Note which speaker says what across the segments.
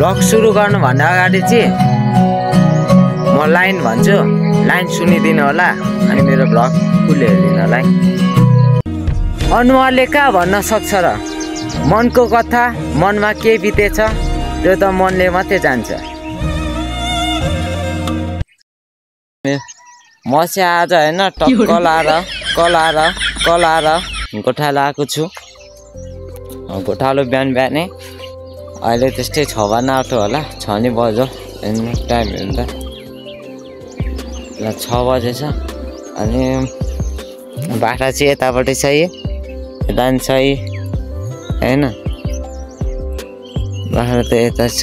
Speaker 1: Blog सुरु गर्नुभन्दा अगाडि चाहिँ म लाइन भन्छु, लाइन सुनिदिनु होला अनि मेरो ब्लग फुल हेरिदिनु होला है। अनुहारले कहाँ भन्न सक्छ र? मनको कथा, मनमा के बितेछ त्यो त मनले मात्रै जान्छ। म चाहिँ आज होइन टक्क कलाएर गोठालो आएको छु। गोठालो बिहानै अहिले त्यस्तै 6 बज्न आँट्यो होला, 6 नि बज्यो टाइम हेर्नु त 6 बजेछ। अनि बाख्रा चाहिँ यतापट्टि छ, यता छ होइन, बाख्रा त यता छ।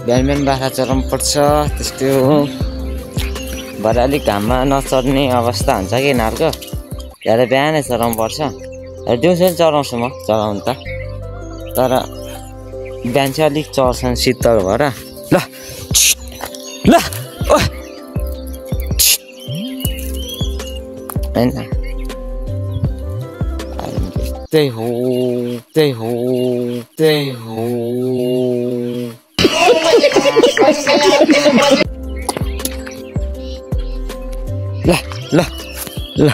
Speaker 1: बिहान बाख्रा चराउनु पर्छ, त्यस्तो हो। भरे अलिक घाममा नचर्ने अवस्था हुन्छ कि यिनीहरूको, त्यहाँ बिहानै चराउनु पर्छ। दिउँसो पनि चराउँछु म, चराउनु त, तर बिहान चाहिँ अलिक चर्छन् शीतल भएर। ल ल होइन, त्यही हो। ल ल ल ल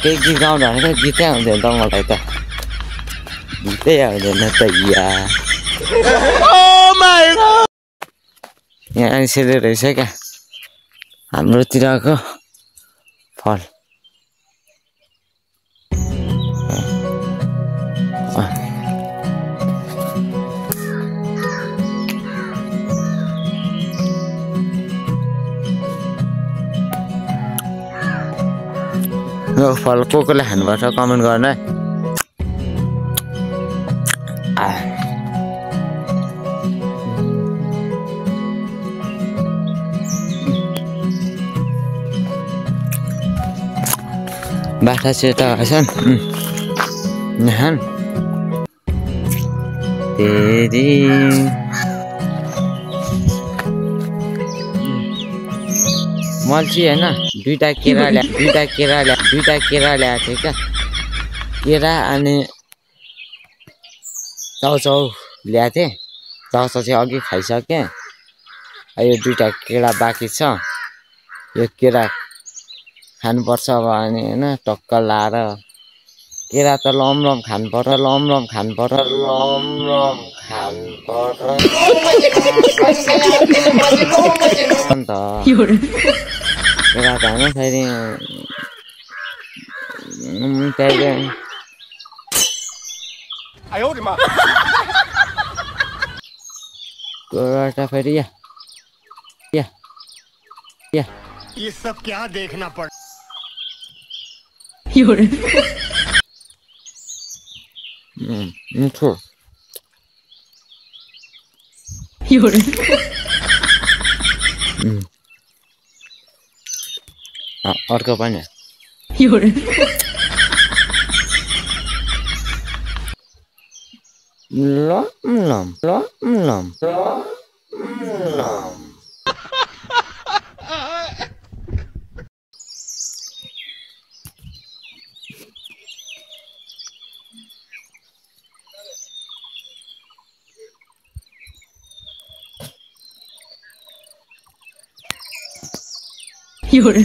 Speaker 1: केही गीत गाउनु भनेको गीतै आउँदैन त मलाई त, गीतै आउँदैन त यार। यहाँ यसरी रहेछ क्या हाम्रोतिरको फल। यो फल कसले खानुपर्छ कमेन्ट गर्नु है। बाख्रा चाहिँ यता छन् यहाँ तेरी मैले चाहिँ होइन दुईटा केरा ल्याएको थिएँ क्या, केरा अनि चाउचाउ ल्याएको थिएँ। चाउचाउ चाहिँ अघि खाइसकेँ, यो दुईटा केरा बाँकी छ। यो केरा खानुपर्छ अब अनि होइन, टक्क लाएर केरा त लमलम खानुपर्छ अन्त केरा त होइन फेरि फेरि
Speaker 2: ये सब क्या देखना पड़
Speaker 1: मिठो अर्को पनि लम
Speaker 3: 有人